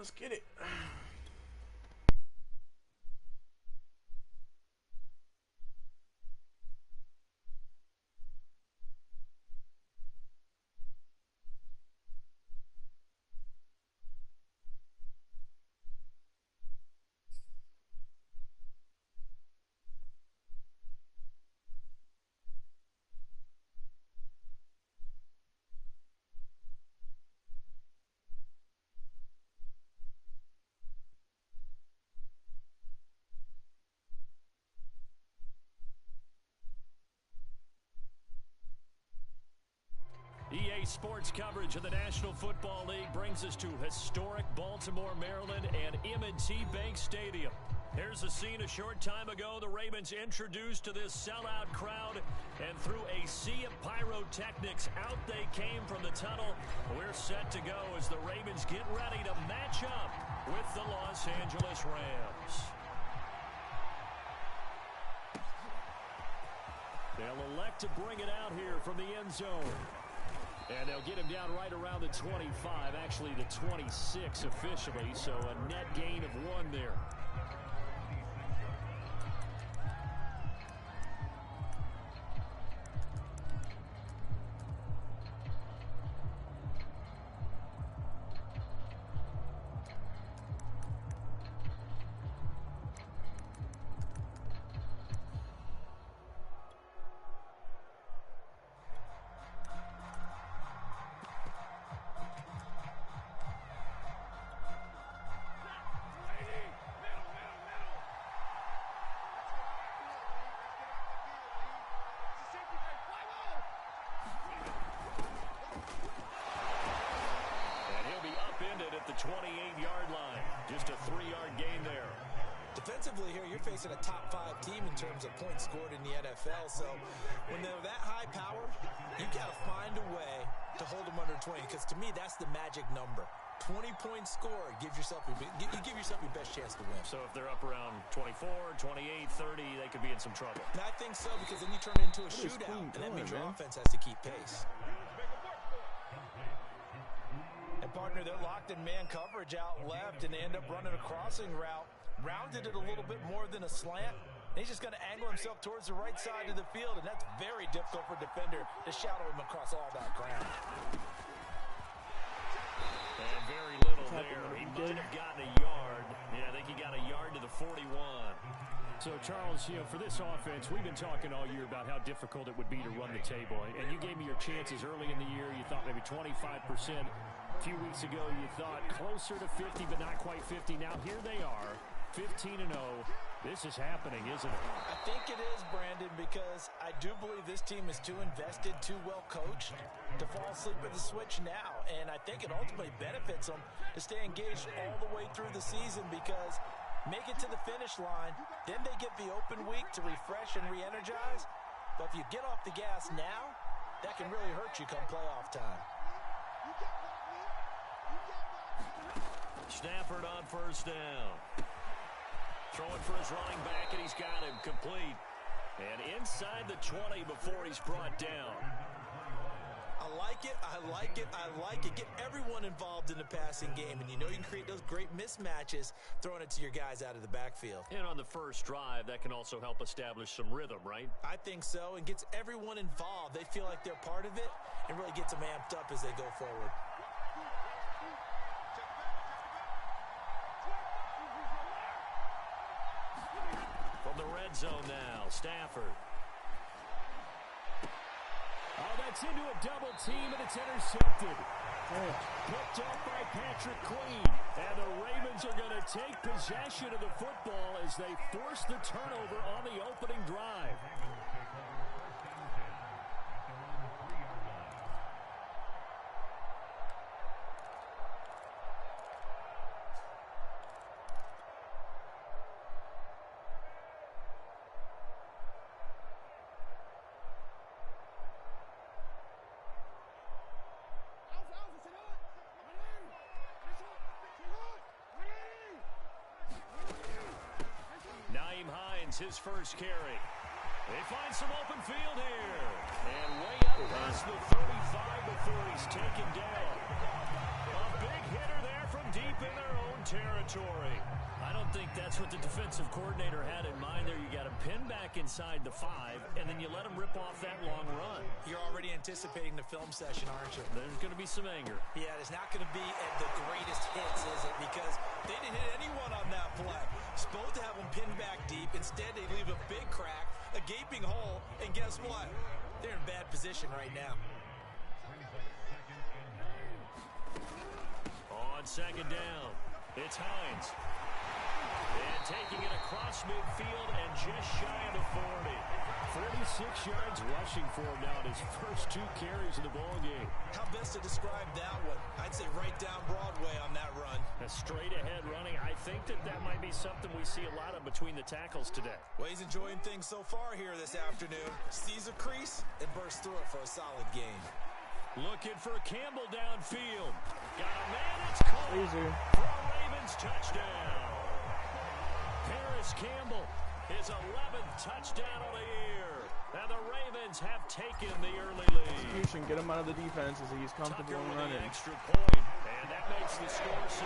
Let's get it. EA Sports coverage of the National Football League brings us to historic Baltimore, Maryland, and M&T Bank Stadium. Here's a scene a short time ago. The Ravens introduced to this sellout crowd, and through a sea of pyrotechnics, out they came from the tunnel. We're set to go as the Ravens get ready to match up with the Los Angeles Rams. They'll elect to bring it out here from the end zone. And they'll get him down right around the 25, actually the 26 officially, so a net gain of 1 there. The 28-yard line. Just a 3-yard gain there. Defensively here, you're facing a top-5 team in terms of points scored in the NFL. So when they're that high power, you got to find a way to hold them under 20. Because to me, that's the magic number. 20 points scored. You give yourself your best chance to win. So if they're up around 24, 28, 30, they could be in some trouble. And I think so, because then you turn it into a shootout, and that means your offense has to keep pace. And partner, they're locked in man coverage out left, and they end up running a crossing route. Rounded it a little bit more than a slant. And he's just going to angle himself towards the right side of the field, and that's very difficult for a defender to shadow him across all that ground. And very little there. He might have gotten a yard. Yeah, I think he got a yard to the 41. So, Charles, for this offense, we've been talking all year about how difficult it would be to run the table. And you gave me your chances early in the year. You thought maybe 25%. A few weeks ago, you thought closer to 50, but not quite 50. Now, here they are, 15-0. This is happening, isn't it? I think it is, Brandon, because I do believe this team is too invested, too well coached to fall asleep at the switch now. And I think it ultimately benefits them to stay engaged all the way through the season, because make it to the finish line, then they get the open week to refresh and re-energize. But if you get off the gas now, that can really hurt you come playoff time. Stafford on first down. Throwing for his running back, and he's got him complete. And inside the 20 before he's brought down. I like it, I like it, I like it. Get everyone involved in the passing game, and you know you can create those great mismatches throwing it to your guys out of the backfield. And on the first drive, that can also help establish some rhythm, right? I think so, and gets everyone involved. They feel like they're part of it, and really gets them amped up as they go forward. From the red zone now, Stafford. Oh, that's into a double team, and it's intercepted. Picked up by Patrick Queen. And the Ravens are going to take possession of the football as they force the turnover on the opening drive. His first carry. They find some open field here. And way up past the 35 before he's taken down. A big hitter there from deep in their own territory. I don't think that's what the defensive coordinator had in mind there. You got him pinned back inside the 5, and then you let him rip off that long run. You're already anticipating the film session, aren't you? There's going to be some anger. Yeah, it's not going to be at the greatest hits, is it? Because they didn't hit anyone on that play. Supposed to have them pinned back deep. Instead, they leave a big crack, a gaping hole, and guess what? They're in bad position right now. On second down, it's Hines. And taking it across midfield and just shy of the 40. 46 yards rushing for him now in his first 2 carries of the ballgame. How best to describe that one? I'd say right down Broadway on that run. A straight-ahead running. I think that might be something we see a lot of between the tackles today. Well, he's enjoying things so far here this afternoon. Sees a crease and bursts through it for a solid gain. Looking for Campbell downfield. Got a man, it's caught for a Ravens touchdown. Paris Campbell, his 11th touchdown of the year. And the Ravens have taken the early lead. Execution, get him out of the defense as he's comfortable in running. The extra point, and that makes the score 7-0.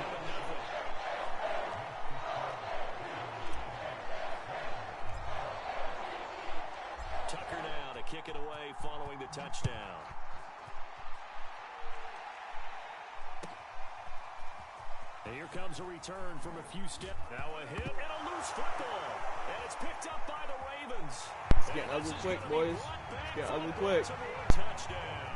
Tucker now to kick it away following the touchdown. And here comes a return from a few steps. Now a hit and a loose football. And it's picked up by the Ravens. It's getting ugly quick, boys. It's getting ugly quick. Touchdown.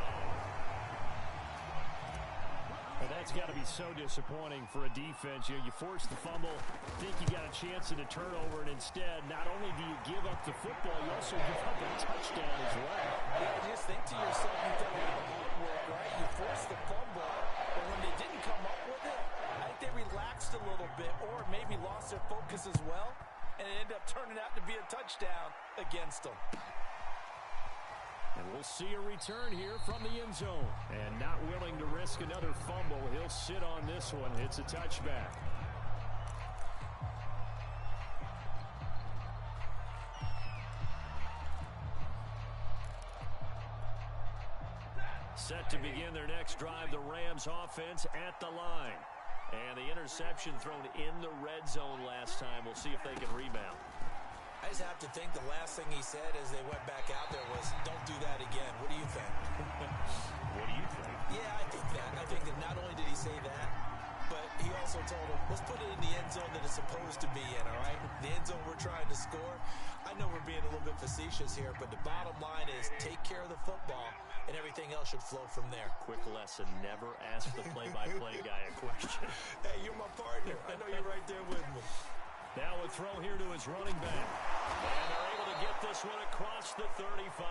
Well, that's got to be so disappointing for a defense. You force the fumble, think you got a chance at a turnover, and instead, not only do you give up the football, you also give up a touchdown as well. Yeah, just think to yourself, you've done a lot of hard work, right? You forced the fumble, but when they didn't come up with it, I think they relaxed a little bit or maybe lost their focus as well, and it ended up turning out to be a touchdown against them. And we'll see a return here from the end zone. And not willing to risk another fumble, he'll sit on this one. It's a touchback. Set to begin their next drive, the Rams offense at the line. And the interception thrown in the red zone last time. We'll see if they can rebound. I just have to think the last thing he said as they went back out there was, don't do that again. What do you think? What do you think? Yeah, I think that. I think that not only did he say that, but he also told him, let's put it in the end zone that it's supposed to be in, all right? The end zone we're trying to score. I know we're being a little bit facetious here, but the bottom line is take care of the football, and everything else should flow from there. Quick lesson, never ask the play-by-play guy a question. Hey, you're my partner. I know you're right there with me. Now a throw here to his running back. And they're able to get this one across the 35.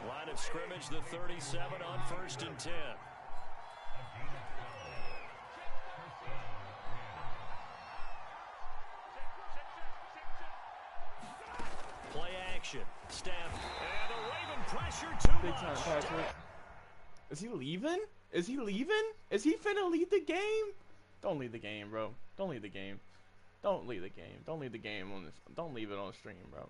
Line of scrimmage, the 37 on 1st and 10. Play action. Snap. And the Raven pressure too Big much. time, Patrick. Is he leaving? Is he leaving? Is he finna lead the game? Don't lead the game, bro. Don't lead the game. Don't leave the game. Don't leave the game on this. Don't leave it on stream, bro.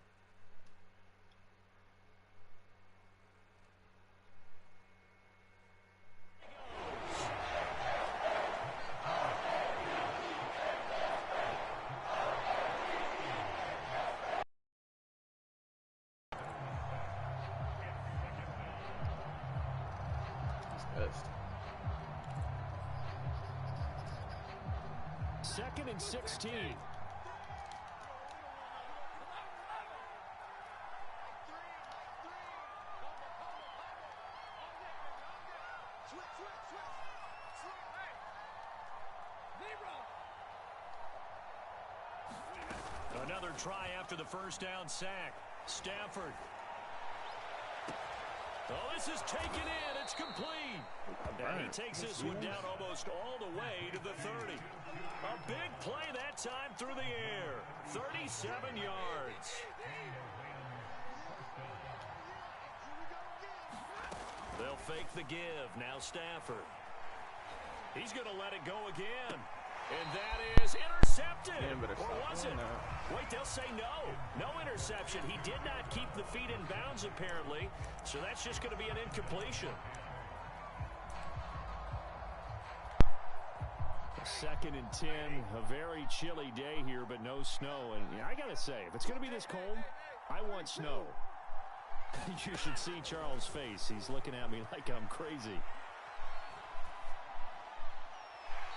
Second and 16. Another try after the first down sack. Stafford. Oh, this is taken in. It's complete. And he takes this one down almost all the way to the 30. A big play that time through the air. 37 yards. They'll fake the give. Now Stafford. He's going to let it go again. And that is intercepted. Or was it? Wait, they'll say no. No interception. He did not keep the feet in bounds, apparently. So that's just going to be an incompletion. Second and 10, a very chilly day here, but no snow. And I got to say, if it's going to be this cold, I want snow. You should see Charles' face. He's looking at me like I'm crazy.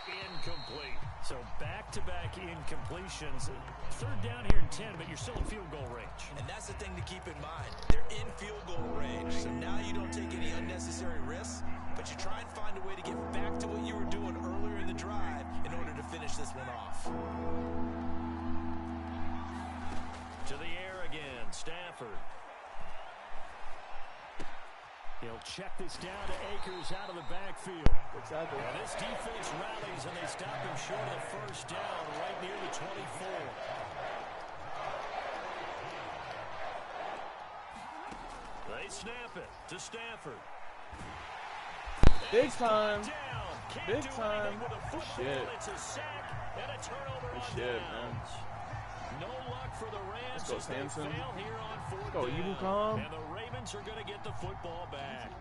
Incomplete. So back-to-back incompletions. Third down here in 10, but you're still in field goal range. And that's the thing to keep in mind. They're in field goal range, so now you don't take any unnecessary risks, but you try and find a way to get back to what you were doing earlier in the drive in order to finish this one off. To the air again, Stafford. He'll check this down to Akers out of the backfield. Exactly. And this defense rallies, and they stop him short of the first down right near the 24. They snap it to Stafford. Big time. Big time. Good shit. It's a sack and a turnover Good on shit, downs. No luck for the Rams. Let's go, as they Samson. fail here on fourth Go, down. Eaglecom. And the Ravens are going to get the football back.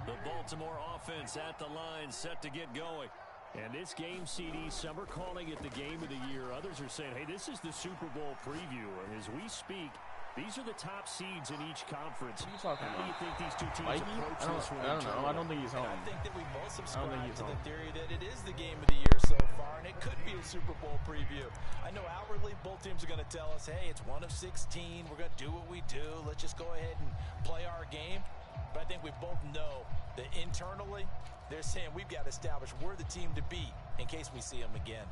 The Baltimore offense at the line, set to get going. And this game, CD, some are calling it the game of the year. Others are saying, hey, this is the Super Bowl preview. And as we speak, these are the top seeds in each conference. What are you talking How about? do you think these two teams Mikey? approach this one? I don't know. I don't think he's home. I think that we both subscribe he's to the home. theory that it is the game of the year so far, and it could be a Super Bowl preview. I know outwardly both teams are going to tell us, hey, it's 1 of 16. We're going to do what we do. Let's just go ahead and play our game. But I think we both know that internally, they're saying we've got to establish we're the team to beat in case we see them again.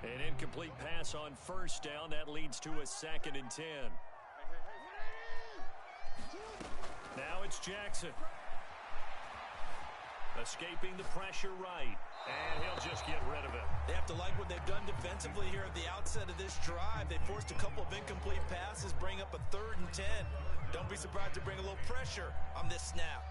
An incomplete pass on first down. That leads to a 2nd and 10. Now it's Jackson. Escaping the pressure right. And he'll just get rid of it. They have to like what they've done defensively here at the outset of this drive. They forced a couple of incomplete passes, bring up a 3rd and 10. Don't be surprised to bring a little pressure on this snap.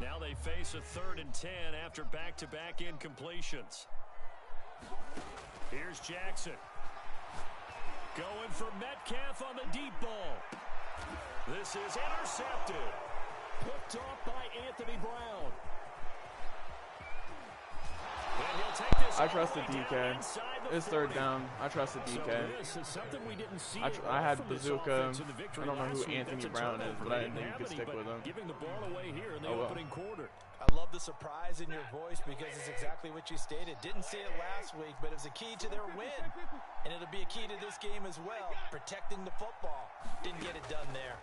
Now they face a 3rd and 10 after back-to-back incompletions. Here's Jackson. Going for Metcalf on the deep ball. This is intercepted. Picked off by Anthony Brown. And he'll take this I trust the DK. It's 3rd down. I trust the DK. So this is something we didn't see I had from this Bazooka. offense in the victory I don't know who last week. Anthony That's a Brown is, turnover. but I They didn't think you could have stick any, with him. Giving the ball away here in the Oh, well. opening quarter. I love the surprise in your voice because it's exactly what you stated. Didn't see it last week, but it was a key to their win. And it'll be a key to this game as well, protecting the football. Didn't get it done there.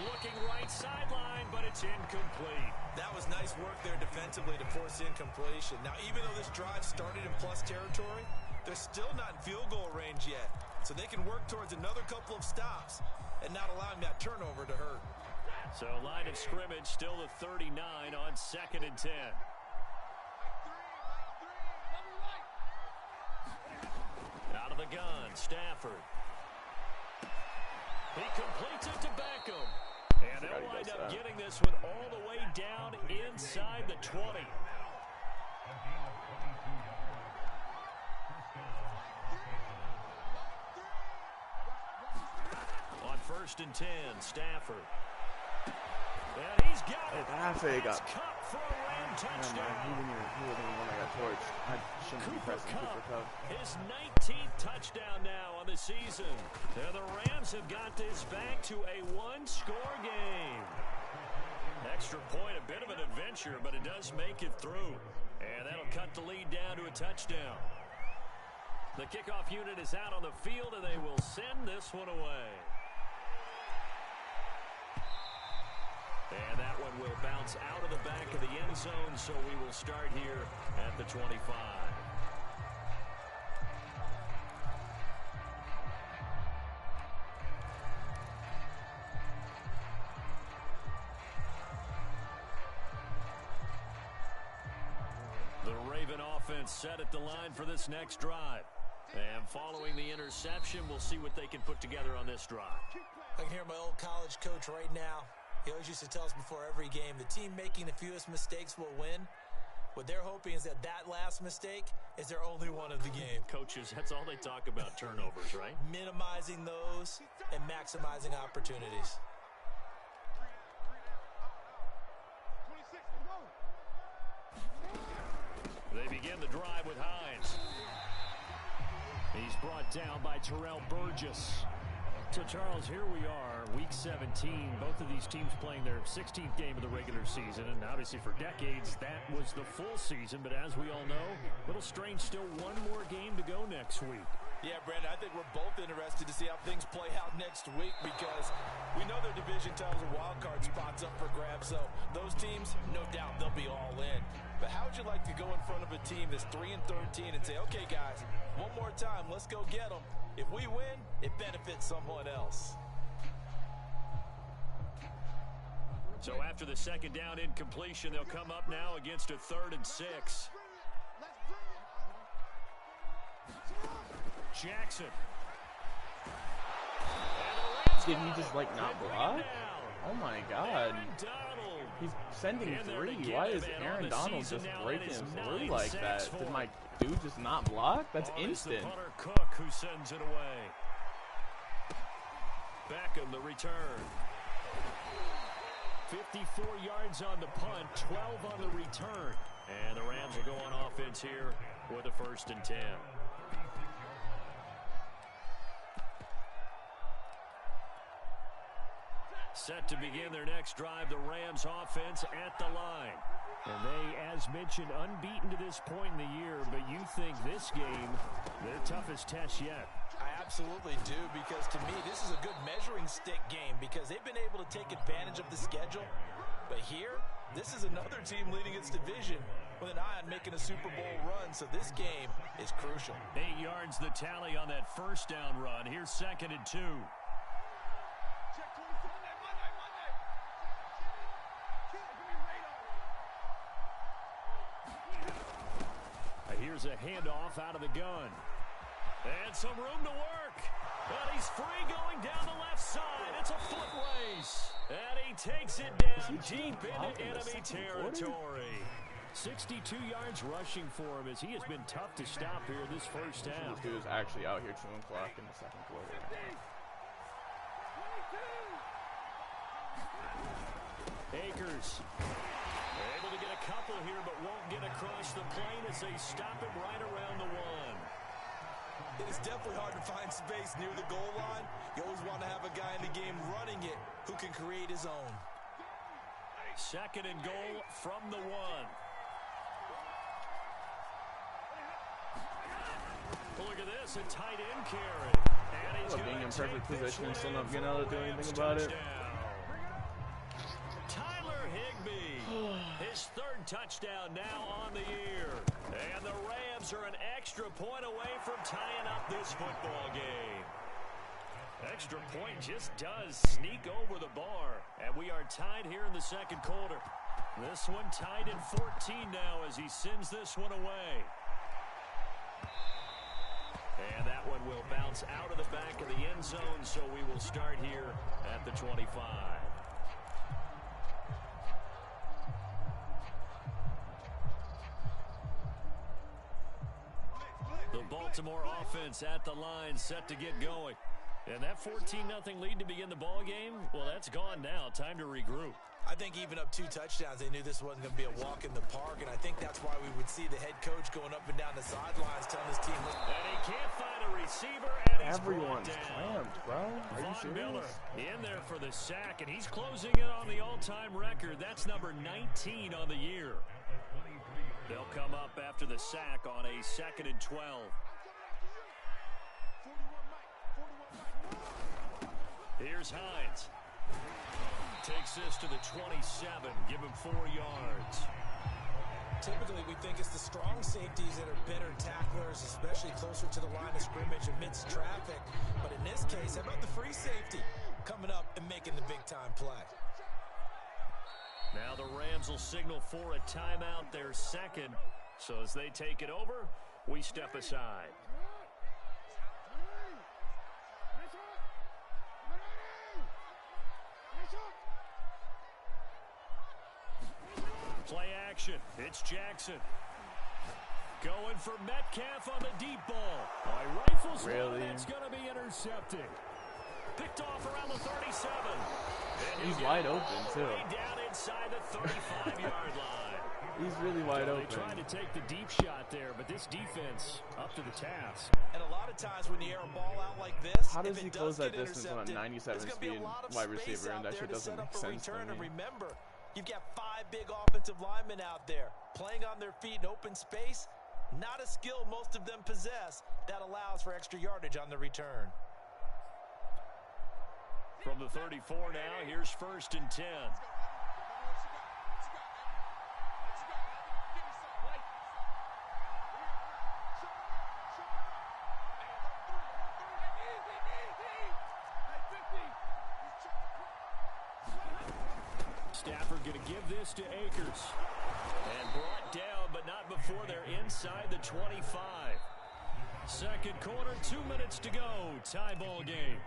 Looking right sideline, but it's incomplete. That was nice work there defensively to force incompletion. Now, even though this drive started in plus territory, they're still not in field goal range yet. So they can work towards another couple of stops and not allowing that turnover to hurt. So line of scrimmage still the 39 on 2nd and 10. Out of the gun, Stafford. He completes it to Beckham. And they'll wind up getting this one all the way down inside the 20. On 1st and 10, Stafford. And he's got it. That's it. It's Cup for a Ram touchdown. He wasn't the one that got torched. I shouldn't be pressing Cooper Cup. His 19th touchdown now on the season. And the Rams have got this back to a 1-score game. Extra point, a bit of an adventure, but it does make it through. And that'll cut the lead down to a touchdown. The kickoff unit is out on the field, and they will send this one away. And that one will bounce out of the back of the end zone, so we will start here at the 25. Raven offense set at the line for this next drive. And following the interception, we'll see what they can put together on this drive. I can hear my old college coach right now. He always used to tell us before every game, the team making the fewest mistakes will win. What they're hoping is that last mistake is their only one of the game. Coaches, that's all they talk about, turnovers, right? Minimizing those and maximizing opportunities. They begin the drive with Hines. He's brought down by Terrell Burgess. So, Charles, here we are, Week 17. Both of these teams playing their 16th game of the regular season. And obviously for decades, that was the full season. But as we all know, a little strange, still one more game to go next week. Yeah, Brandon, I think we're both interested to see how things play out next week because we know their division titles and wild card spots up for grabs. So those teams, no doubt, they'll be all in. But how would you like to go in front of a team that's 3-13 and say, okay, guys, one more time, let's go get them. If we win, it benefits someone else. So after the second down incompletion, they'll come up now against a 3rd and 6. Jackson. Did he just, like, not block? Oh, my God. He's sending 3. Why is Aaron Donald just breaking through like that? Did my dude just not block? That's instant. Cook who sends it away. Beckham the return. 54 yards on the punt, 12 on the return. And the Rams will go on offense here with a 1st and 10. Set to begin their next drive, the Rams offense at the line. And they, as mentioned, unbeaten to this point in the year, but you think this game, their toughest test yet. I absolutely do, because to me, this is a good measuring stick game because they've been able to take advantage of the schedule. But here, this is another team leading its division with an eye on making a Super Bowl run, so this game is crucial. 8 yards the tally on that first down run. Here's 2nd and 2. Here's a handoff out of the gun. And some room to work. But he's free going down the left side. It's a foot race. And he takes it down deep into enemy territory. 62 yards rushing for him as he has been tough to stop here this first half. This dude is actually out here chewing clock in the second quarter. Akers. Able to get a couple here, but won't get across the plane as they stop him right around the 1. It is definitely hard to find space near the goal line. You always want to have a guy in the game running it who can create his own. 2nd and goal from the 1. Look at this, a tight end carry. And he's being in perfect position and still not being able to do anything about it. Tyler Higbee, his 3rd touchdown now on the year. And the Rams are an extra point away from tying up this football game. Extra point just does sneak over the bar. And we are tied here in the second quarter. This one tied in 14 now as he sends this one away. And that one will bounce out of the back of the end zone, so we will start here at the 25. The Baltimore offense at the line, set to get going. And that 14-0 lead to begin the ball game, well, that's gone now. Time to regroup. I think even up 2 touchdowns, they knew this wasn't going to be a walk in the park, and I think that's why we would see the head coach going up and down the sidelines telling his team. And he can't find a receiver, and he's Everyone's down. clamped, bro. Are you serious? Miller in there for the sack, and he's closing in on the all-time record. That's number 19 on the year. They'll come up after the sack on a 2nd and 12. Here's Hines. Takes this to the 27. Give him 4 yards. Typically, we think it's the strong safeties that are better tacklers, especially closer to the line of scrimmage amidst traffic. But in this case, how about the free safety coming up and making the big-time play? Now the Rams will signal for a timeout, their 2nd. So as they take it over, we step aside. Play action. It's Jackson. Going for Metcalf on the deep ball. Rifles one, it's going to be intercepted. Picked off around the 37. He's wide open, too. Down inside the 35-yard line. He's really wide open. They tried to take the deep shot there, but this defense up to the task. And a lot of times when you air a ball out like this, how does he close that distance on a 97 speed wide receiver, and that shit doesn't make sense to me? Remember, you've got 5 big offensive linemen out there playing on their feet in open space. Not a skill most of them possess that allows for extra yardage on the return. From the 34 now, here's 1st and 10. Stafford going to give this to Akers. And brought down, but not before they're inside the 25. Second quarter, 2 minutes to go. Tie ball game.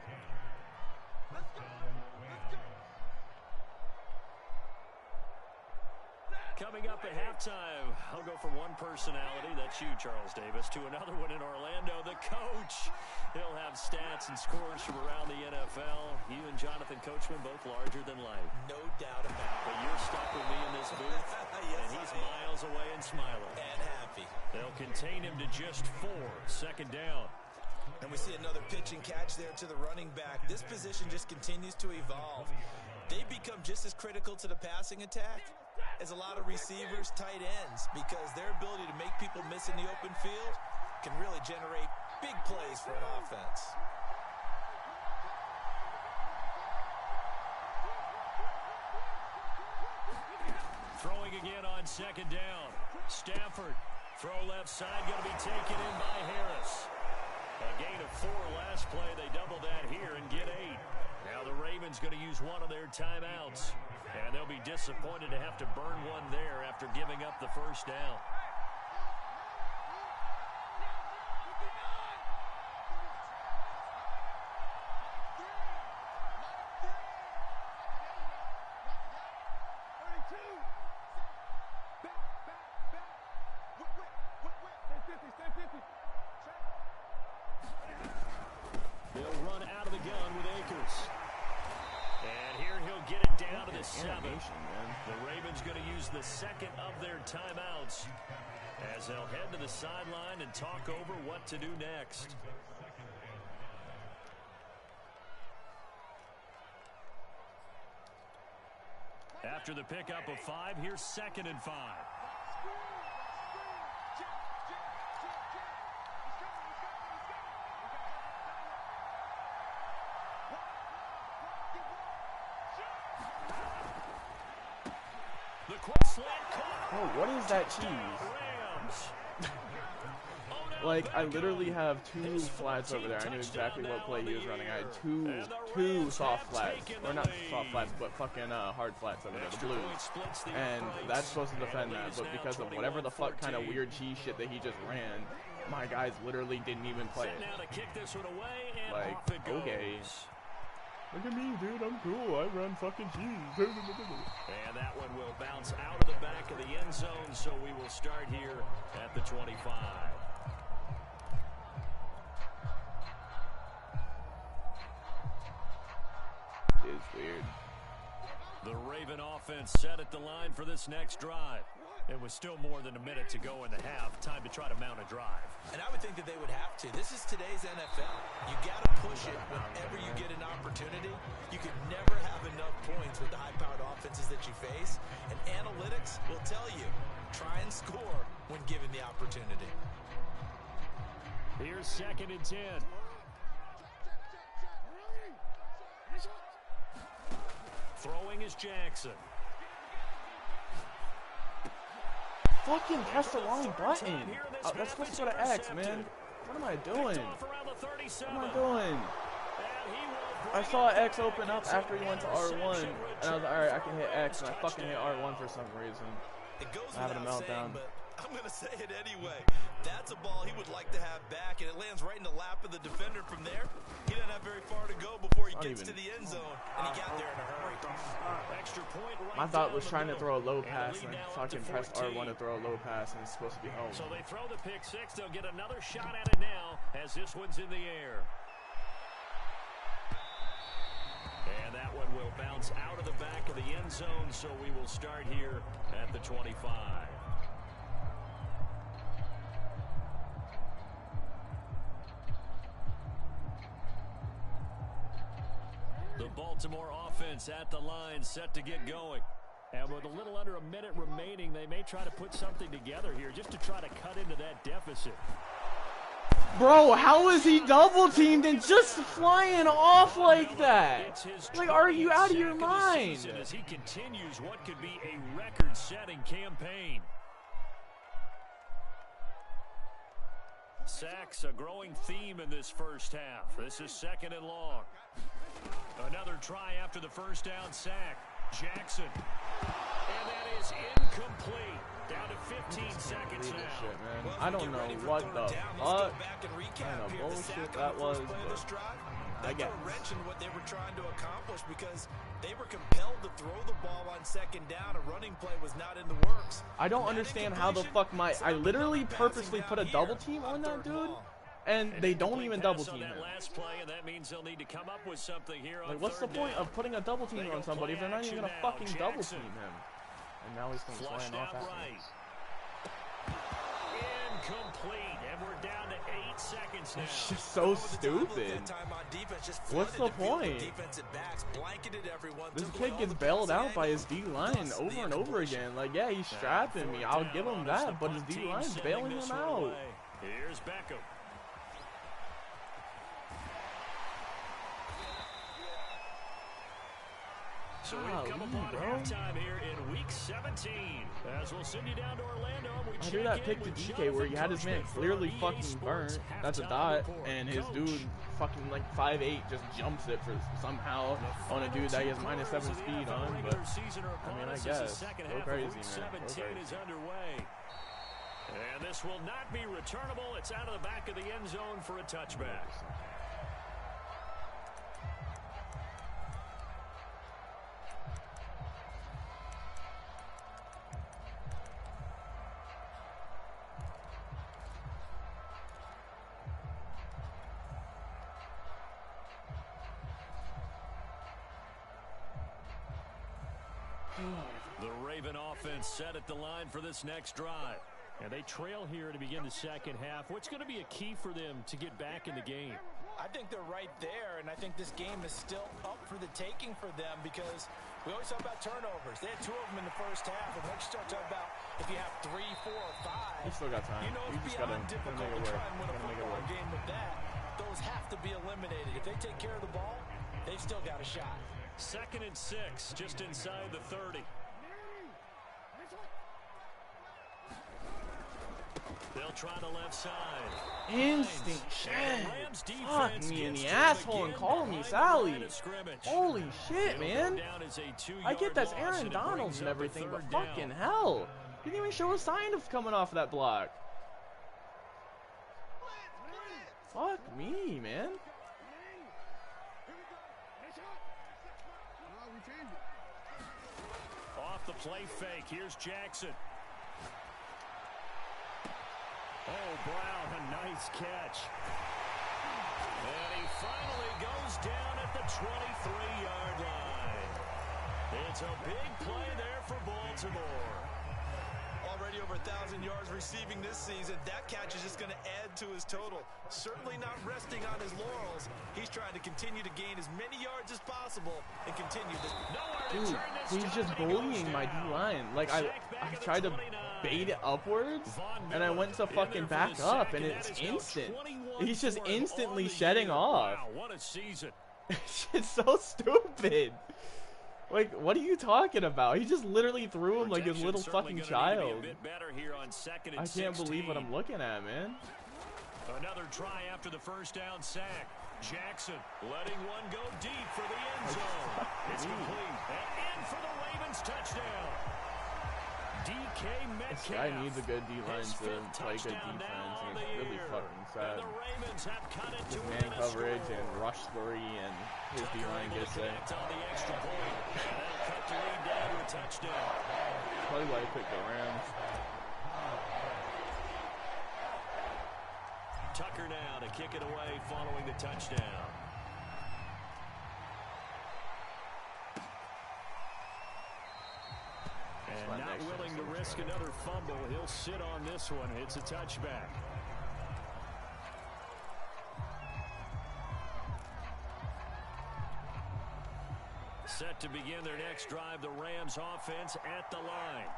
Coming up at halftime, I'll go from one personality, that's you, Charles Davis, to another one in Orlando, the coach. He'll have stats and scores from around the NFL. You and Jonathan Coachman both larger than life. No doubt about it. But you're stuck with me in this booth, yes, and he's miles away and smiling. And happy. They'll contain him to just 4. Second down. And we see another pitch and catch there to the running back. This position just continues to evolve. They become just as critical to the passing attack as a lot of receivers, tight ends, because their ability to make people miss in the open field can really generate big plays for an offense. Throwing again on second down. Stafford, throw left side, going to be taken in by Harris. A gain of 4 last play. They double that here and get 8. Now the Ravens going to use one of their timeouts. And they'll be disappointed to have to burn one there after giving up the first down. They'll run out of the gun with Akers. And here he'll get it down to the 7. The Ravens going to use the second of their timeouts as they'll head to the sideline and talk over what to do next. After the pickup of 5, here's 2nd and 5. Oh, what is that cheese? Like, I literally have 2 flats over there. I knew exactly what play he was running. I had two soft flats. Or not soft flats, but fucking hard flats over there, the blues. And that's supposed to defend that, but because of whatever the fuck kind of weird cheese shit that he just ran, my guys literally didn't even play it. Like, okay. Look at me, dude. I'm cool. I run fucking cheese. And that one will bounce out of the back of the end zone, so we will start here at the 25. It's weird. The Raven offense set at the line for this next drive. It was still more than a minute to go in the half. Time to try to mount a drive. And I would think that they would have to. This is today's NFL. You got to push it whenever you get an opportunity. You can never have enough points with the high-powered offenses that you face. And analytics will tell you, try and score when given the opportunity. Here's 2nd and 10. Throwing is Jackson. Fucking press the wrong button. That's supposed to go to X, man. What am I doing? What am I doing? I saw X open up after he went to R1, and I was like, alright, I can hit X, and I fucking hit R1 for some reason. It goes I'm having a without meltdown. saying, but I'm going to say it anyway. That's a ball he would like to have back, and it lands right in the lap of the defender. From there, he doesn't have very far to go before he gets to the end zone, and he got there in a hurry. Extra point right. My thought was trying to throw a low pass and fucking press R1 to throw a low pass, and it's supposed to be home. So they throw the pick six. They'll get another shot at it now as this one's in the air. And that one will bounce out of the back of the end zone, so we will start here at the 25. The Baltimore offense at the line, set to get going. And with a little under a minute remaining, they may try to put something together here just to try to cut into that deficit. Bro, how is he double teamed and just flying off like that? Like, are you out of your mind? As he continues what could be a record-setting campaign. Sacks, a growing theme in this first half. This is 2nd and long. Another try after the first down sack. Jackson. And that is incomplete. Down to 15 seconds now. Shit, man. I don't know what the fuck kind of bullshit that was, but I guess. What they were trying to accomplish, because they were compelled to throw the ball on 2nd down. A running play was not in the works. I don't understand how the fuck I literally purposely put a double team on that dude, and they don't even double team him. Like, what's the point of putting a double team on somebody if they're not even gonna fucking double team him? And now he's going to flying off at me. Incomplete, and we're down to 8 seconds now. It's just so stupid. What's the point? This kid gets bailed out by his D-line over and over again. Like, yeah, he's strapping me. I'll give him that, but his D-line's bailing him out. Here's Beckham. So we've come upon halftime here in week 17. As we'll send you down to Orlando. I do that pick to DK where he had his man clearly fucking burnt. That's a dot, and his dude fucking like 5'8" just jumps it for somehow on a dude that he has -7 speed on. But I mean, I guess go crazy, man. Go crazy. And this will not be returnable. It's out of the back of the end zone for a touchback. The Raven offense set at the line for this next drive. And they trail here to begin the second half. What's going to be a key for them to get back in the game? I think they're right there, and I think this game is still up for the taking for them, because we always talk about turnovers. They had 2 of them in the first half, and once you start talking about if you have 3, 4, or 5, you still got time. You know you just gotta make it work. Game with that, those have to be eliminated. If they take care of the ball, they've still got a shot. 2nd and 6, just inside the 30. They'll try the left side. Instinct shit. Fuck me in the asshole and call me Sally. Holy shit, man. I get that's Aaron Donalds and everything, but fucking hell. He didn't even show a sign of coming off of that block. Fuck me, man. Off the play fake. Here's Jackson. Oh, Brown, a nice catch. And he finally goes down at the 23-yard line. It's a big play there for Baltimore. Already over 1,000 yards receiving this season. That catch is just going to add to his total. Certainly not resting on his laurels. He's trying to continue to gain as many yards as possible and continue this. Dude, he's just bullying my D-line. Like, I tried to bait it upwards, and I went to fucking back up, and it's instant. He's just instantly shedding off. Wow, what a season. It's so stupid. Like, what are you talking about? He just literally threw him like his little fucking child. I can't believe what I'm looking at, man. Another try after the first down sack. Jackson letting one go deep for the end zone. It's complete. And in for the Ravens touchdown. DK This guy Metcalf. needs a good D-line to play good touchdown defense, now and on it's the really year. fucking sad. And the Ravens have cut it to Man within a coverage score. and rush 3, and his Tucker D-line able to gets it. connect on the extra point. And they'll cut the lead down to a touchdown. Probably why I picked the Rams. Tucker now to kick it away following the touchdown. And not willing to risk another fumble. He'll sit on this one. It's a touchback. Set to begin their next drive, the Rams offense at the line.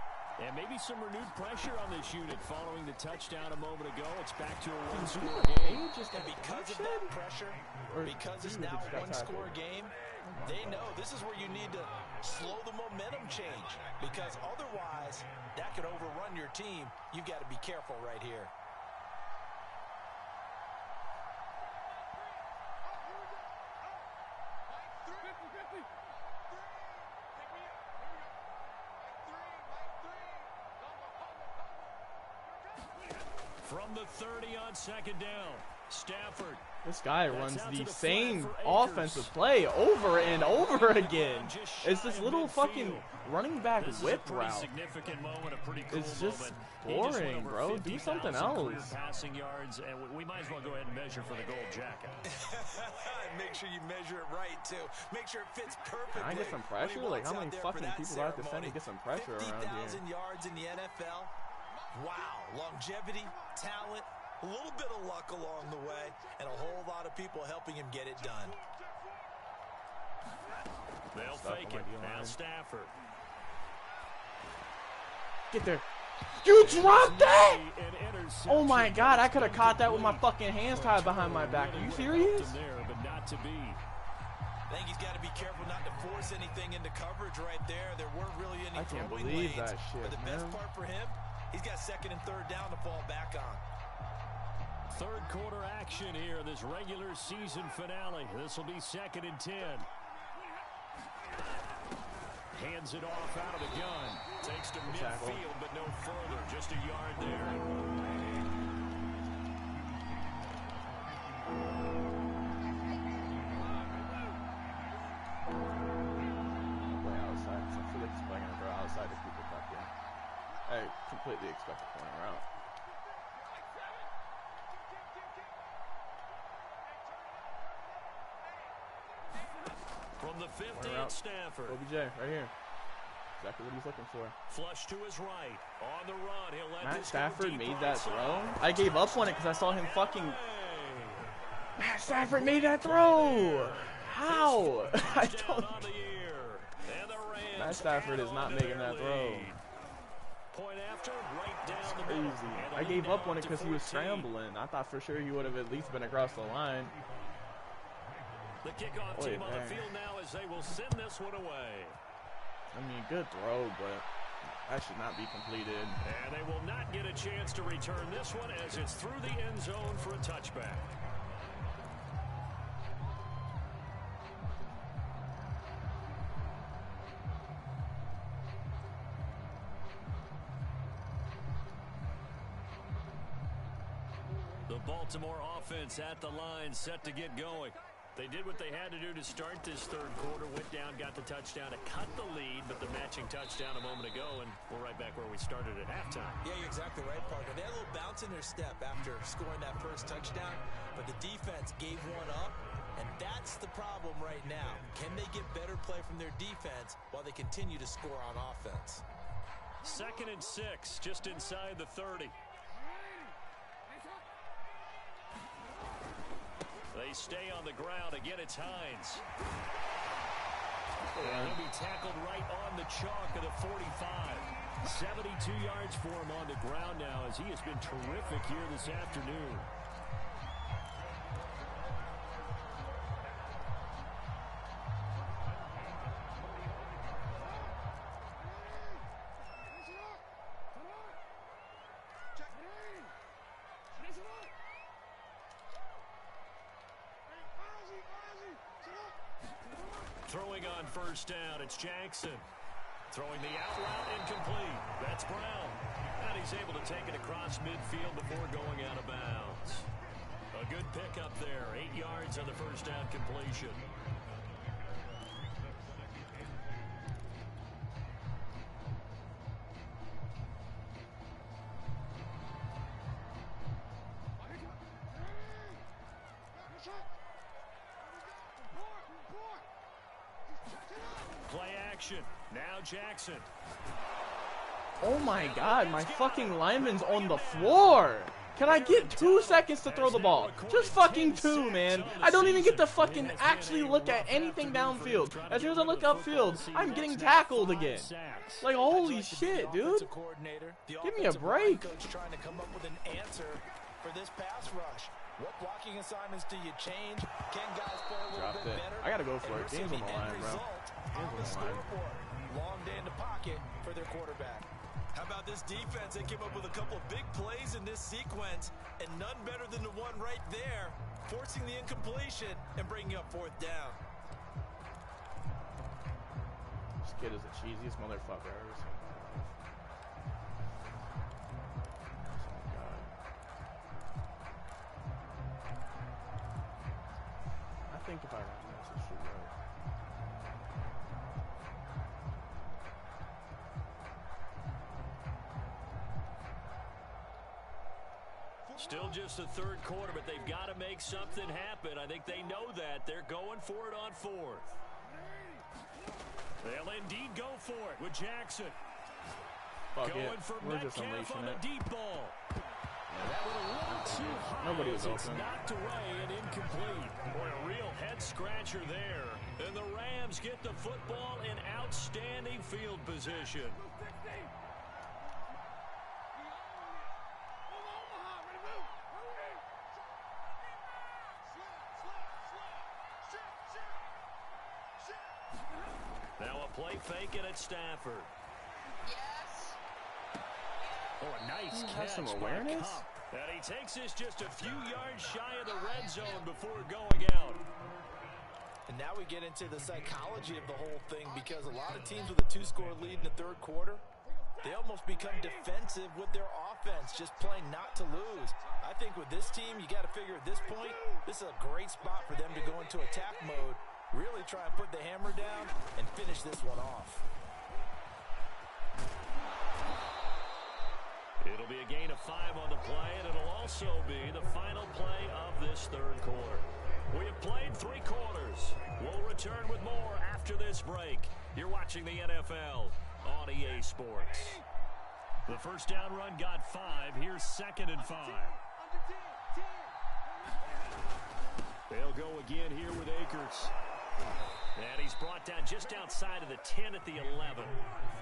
And maybe some renewed pressure on this unit following the touchdown a moment ago. It's back to a one-score game. And because of that pressure, because it's now a one-score game, they know this is where you need to slow the momentum change. Because otherwise, that could overrun your team. You've got to be careful right here. From the 30 on second down, Stafford. This guy runs the same offensive play over and over again. It's this little fucking running back whip route. It's just boring, bro. Do something else. Passing yards, and we might as well go ahead and measure for the gold jacket. Make sure you measure it right, too. Make sure it fits perfectly. Can I get some pressure? Like, how many fucking people out defend to get some pressure around here? 50,000 yards in the NFL. Wow. Longevity, talent, a little bit of luck along the way, and a whole lot of people helping him get it done. They'll fake it. Now Stafford. Get there. You dropped that? Oh my God, I could have caught that with my fucking hands tied behind my back. Are you serious? But not to be. I think he's got to be careful not to force anything into coverage right there. There weren't really any throwing lanes. That shit, but the best part for him, he's got second and third down to fall back on. Third quarter action here, this regular season finale. This will be 2nd and 10. Hands it off out of the gun. Takes to midfield, but no further. Just a yard there. Play outside. So I feel like he's playing under outside to keep it back in. I completely expect a corner route. From the 50 at Stafford. OBJ, right here. Exactly what he's looking for. Flush to his right. On the run, he'll let Matt this Stafford go deep made right that side. throw. I gave up on it because I saw him fucking... Matt Stafford made that throw! How? I don't... Matt Stafford is not making that throw. Point after, right down the Crazy. middle. I gave up on it because he was scrambling. I thought for sure he would have at least been across the line. The kickoff team on the field now as they will send this one away. I mean, good throw, but that should not be completed. And they will not get a chance to return this one as it's through the end zone for a touchback. The Baltimore offense at the line, set to get going. They did what they had to do to start this third quarter, went down, got the touchdown to cut the lead, but the matching touchdown a moment ago, and we're right back where we started at halftime. Yeah, you're exactly right, partner. They had a little bounce in their step after scoring that first touchdown, but the defense gave one up, and that's the problem right now. Can they get better play from their defense while they continue to score on offense? 2nd and 6, just inside the 30. They stay on the ground. Again, it's Hines. And he'll be tackled right on the chalk of the 45. 72 yards for him on the ground now as he has been terrific here this afternoon. Throwing on first down, it's Jackson. Throwing the out route incomplete. That's Brown. And he's able to take it across midfield before going out of bounds. A good pickup there. 8 yards on the first down completion. Play action. Now Jackson. Oh my god, my fucking lineman's on the floor. Can I get 2 seconds to throw the ball? Just fucking 2, man. I don't even get to fucking actually look at anything downfield. As soon as I look upfield, I'm getting tackled again. Like, holy shit, dude. Give me a break. Trying to come up with an answer for this pass rush. What blocking assignments do you change? Can guys play a little bit better? I gotta go for it. Game's on the line, bro. Game's on the line. Long day in the pocket for their quarterback. How about this defense? They came up with a couple of big plays in this sequence, and none better than the one right there, forcing the incompletion and bringing up 4th down. This kid is the cheesiest motherfucker I've ever seen. Oh, God. I think if I run this, it should work. Still just the 3rd quarter, but they've got to make something happen. I think they know that. They're going for it on 4th. They'll indeed go for it with Jackson. Going for Metcalf on the deep ball. That was a little too high. Nobody was open. It's knocked away and incomplete. Boy, a real head-scratcher there. And the Rams get the football in outstanding field position. Now a play fake it at Stafford. Yes. Oh, a nice catch some by awareness. Cup. And he takes this just a few yards shy of the red zone before going out. And now we get into the psychology of the whole thing, because a lot of teams with a 2-score lead in the 3rd quarter, they almost become defensive with their offense, just playing not to lose. I think with this team, you got to figure at this point, this is a great spot for them to go into attack mode, really try and put the hammer down and finish this one off. It'll be a gain of 5 on the play, and it'll also be the final play of this 3rd quarter. We have played 3 quarters. We'll return with more after this break. You're watching the NFL on EA Sports. The first down run got 5. Here's 2nd and 5. They'll go again here with Akers. And he's brought down just outside of the 10 at the 11.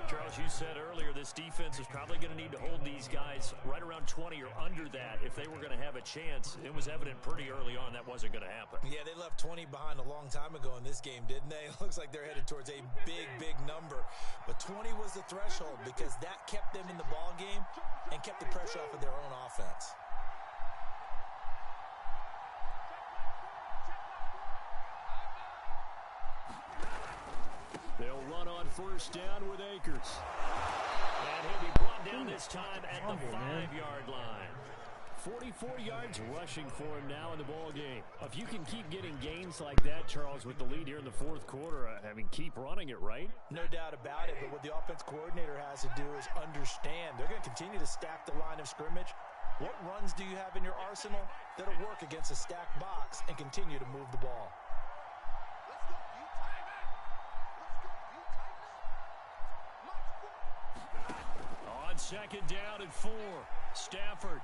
Charles, you said earlier this defense is probably going to need to hold these guys right around 20 or under that if they were going to have a chance. It was evident pretty early on that wasn't going to happen. Yeah, they left 20 behind a long time ago in this game, didn't they? It looks like they're headed towards a big, big number. But 20 was the threshold because that kept them in the ball game and kept the pressure off of their own offense. They'll run on first down with Akers. And he'll be brought down this time at the 5-yard line. 44 yards rushing for him now in the ball game. If you can keep getting gains like that, Charles, with the lead here in the 4th quarter, I mean, keep running it, right? No doubt about it, but what the offense coordinator has to do is understand. They're going to continue to stack the line of scrimmage. What runs do you have in your arsenal that'll work against a stacked box and continue to move the ball? On 2nd down and 4, Stafford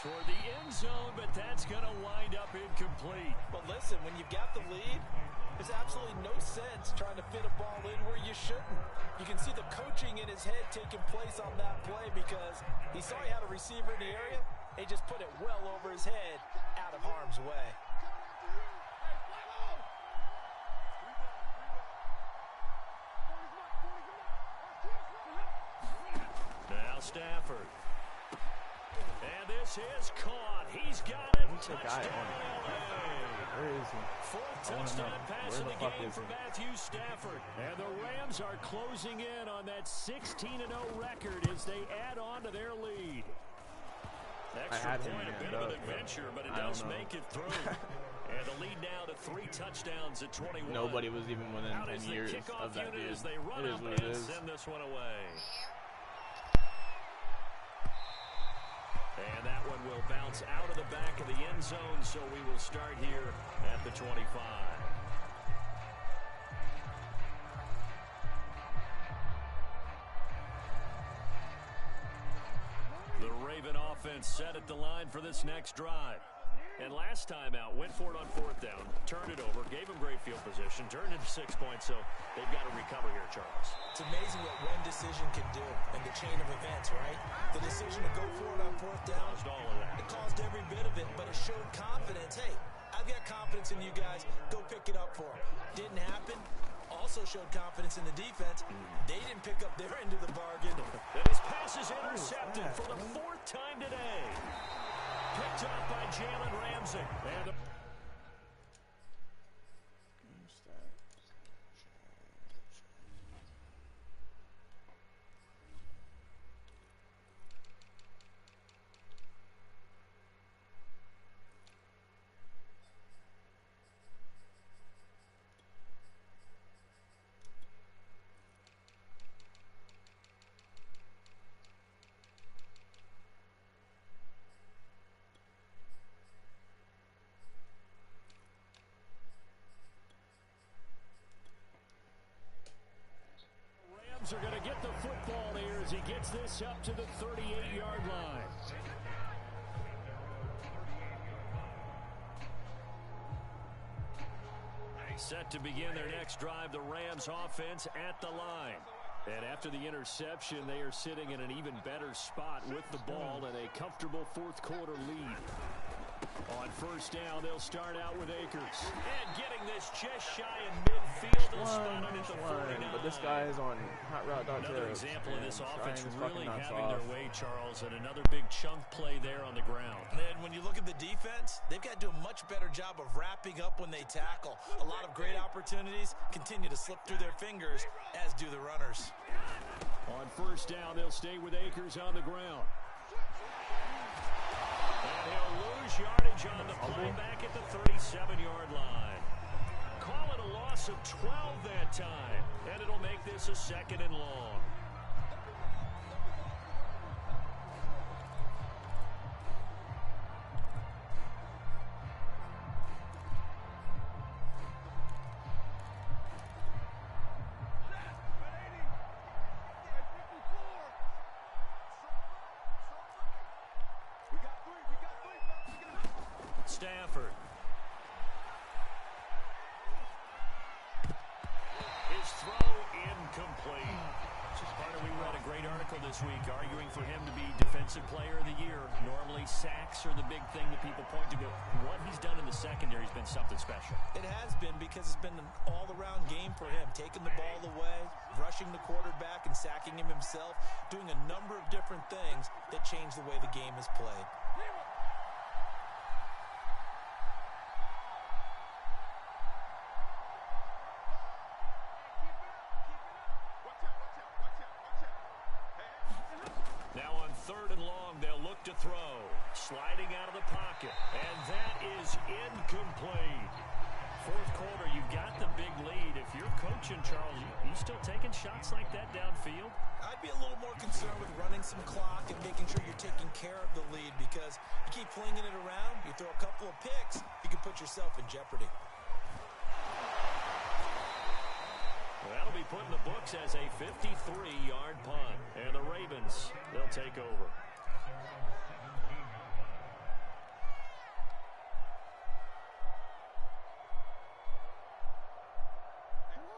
toward the end zone, but that's going to wind up incomplete. But listen, when you've got the lead, there's absolutely no sense trying to fit a ball in where you shouldn't. You can see the coaching in his head taking place on that play because he saw he had a receiver in the area. He just put it well over his head, out of harm's way. Now Stafford. And this is caught. He's got it. Who's the guy on it? Where is he? Fourth I wanna touchdown know. pass Where of the the fuck game is for he? Matthew Stafford. And the Rams are closing in on that 16-0 record as they add on to their lead. Extra had him point, a in bit the of an dub, but adventure, but it I don't does know. make it through. And the lead now to 3 touchdowns at 21. Nobody was even within Out 10 is the years kickoff of that unit dude. as they run It is up what it and is. send this one away. And that one will bounce out of the back of the end zone, so we will start here at the 25. The Raven offense set at the line for this next drive. And last time out, went for it on 4th down, turned it over, gave him great field position, turned it to 6 points, so they've got to recover here, Charles. It's amazing what one decision can do in the chain of events, right? The decision to go for it on 4th down, Caused all of that. it caused every bit of it, but it showed confidence. Hey, I've got confidence in you guys. Go pick it up for them. Didn't happen. Also showed confidence in the defense. They didn't pick up their end of the bargain. And his pass is intercepted for the 4th time today. Picked up by Jalen Ramsey. And the Rams are going to get the football here as he gets this up to the 38-yard line. Set to begin their next drive, the Rams offense at the line. And after the interception, they are sitting in an even better spot with the ball and a comfortable 4th quarter lead. On 1st down, they'll start out with Akers. And getting this just shy in midfield. They'll spot it at the 49. But this guy is on hot route. Another example of this offense really having off. their way, Charles, and another big chunk play there on the ground. And when you look at the defense, they've got to do a much better job of wrapping up when they tackle. A lot of great opportunities continue to slip through their fingers, as do the runners. On 1st down, they'll stay with Akers on the ground. And he'll lose yardage on the play back at the 37-yard line. Call it a loss of 12 that time, and it'll make this a 2nd and long. Stafford. His throw incomplete. We read a great article this week arguing for him to be Defensive Player of the Year. Normally sacks are the big thing that people point to, but what he's done in the secondary has been something special. It has been, because it's been an all-around game for him. Taking the ball away, rushing the quarterback, and sacking him himself. Doing a number of different things that change the way the game is played. Now on 3rd and long, they'll look to throw. Sliding out of the pocket. And that is incomplete. 4th quarter, you've got the big lead. If you're coaching, Charles, you still taking shots like that downfield? I'd be a little more concerned with running some clock and making sure you're taking care of the lead, because you keep flinging it around, you throw a couple of picks, you can put yourself in jeopardy. That'll be put in the books as a 53-yard punt. And the Ravens, they'll take over.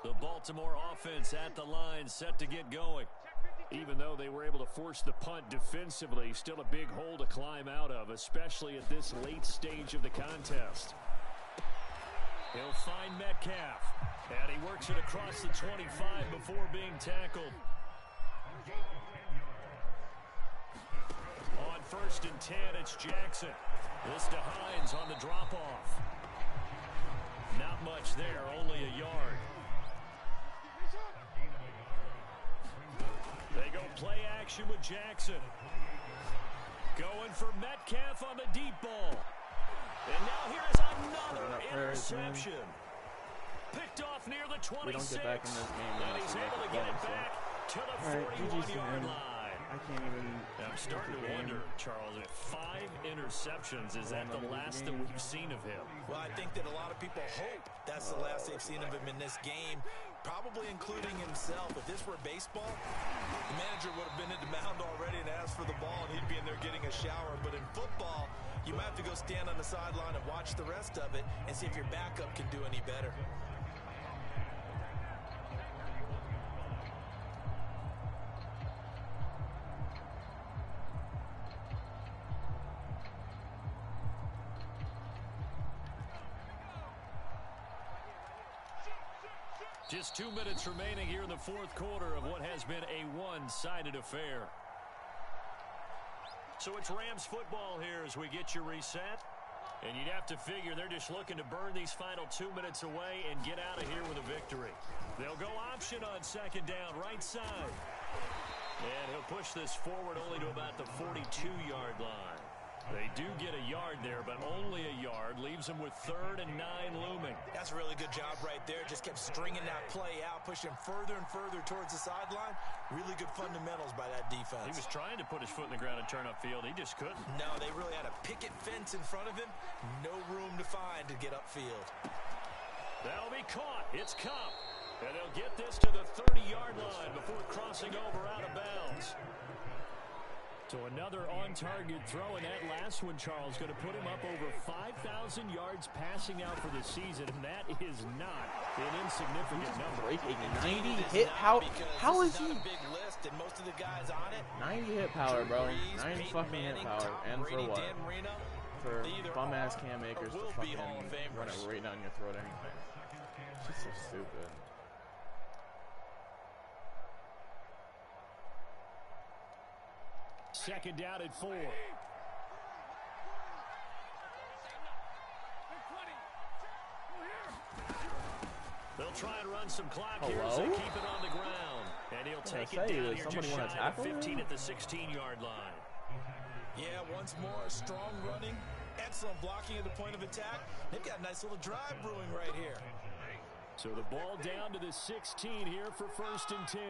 The Baltimore offense at the line, set to get going. Even though they were able to force the punt defensively, still a big hole to climb out of, especially at this late stage of the contest. He'll find Metcalf, and he works it across the 25 before being tackled. On first and 10. It's Jackson. This to Hines on the drop-off. Not much there, only a yard. They go play action with Jackson. Going for Metcalf on the deep ball. And now here's another interception. Picked off near the 26. We don't get back in this game. And he's able to get it back to the 41-yard line. I can't even. I'm starting to wonder, Charles, if 5 interceptions, is that the last that we've seen of him? Well, I think that a lot of people hope that's the last they've seen of him in this game, probably including himself. If this were baseball, the manager would have been in the mound already and asked for the ball, and he'd be in there getting a shower. But in football, you might have to go stand on the sideline and watch the rest of it and see if your backup can do any better. Just 2 minutes remaining here in the fourth quarter of what has been a one-sided affair. So it's Rams football here as we get you reset. And you'd have to figure they're just looking to burn these final 2 minutes away and get out of here with a victory. They'll go option on second down, right side. And he'll push this forward only to about the 42-yard line. They do get a yard there, but only a yard. Leaves them with 3rd and 9 looming. That's a really good job right there. Just kept stringing that play out, pushing further and further towards the sideline. Really good fundamentals by that defense. He was trying to put his foot in the ground and turn upfield. He just couldn't. No, they really had a picket fence in front of him. No room to find to get upfield. That'll be caught. It's Cup. And they'll get this to the 30-yard line before crossing over out of bounds. So another on-target throw, and that last one, Charles, going to put him up over 5,000 yards passing out for the season, and that is not an insignificant number. Breaking 90 hit power. How is he? A big list, and most of the guys on it. 90 hit power, bro. 90 fucking hit power. And for what? For bum-ass Cam Akers to fucking run it right down your throat anyway. It's just so stupid. Second down at 4. They'll try and run some clock here as they keep it on the ground. And he'll take it down here just shy of 15 at the 16-yard line. Yeah, once more, strong running, excellent blocking at the point of attack. They've got a nice little drive brewing right here. So the ball down to the 16 here for 1st and 10.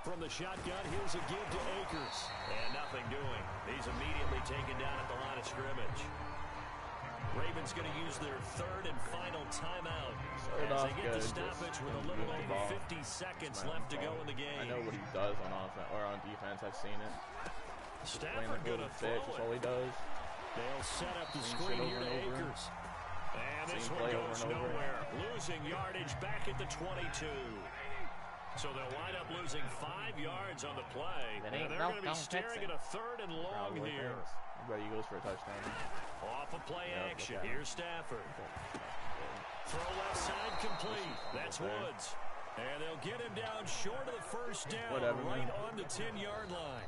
From the shotgun, here's a give to Akers. And nothing doing. He's immediately taken down at the line of scrimmage. Ravens going to use their 3rd and final timeout as they get the stoppage with a little over 50 seconds left to go in the game. I know what he does on offense or on defense. I've seen it. Stafford going to throw it. That's all he does. They'll set up the screen here to Akers. And this one goes nowhere. Losing yardage back at the 22. So they'll wind up losing 5 yards on the play. And they're going to be staring at a 3rd and long here. Everybody goes for a touchdown. Off of play action. Here's Stafford. Throw left side complete. That's Woods. And they'll get him down short of the first down, right on the 10-yard line.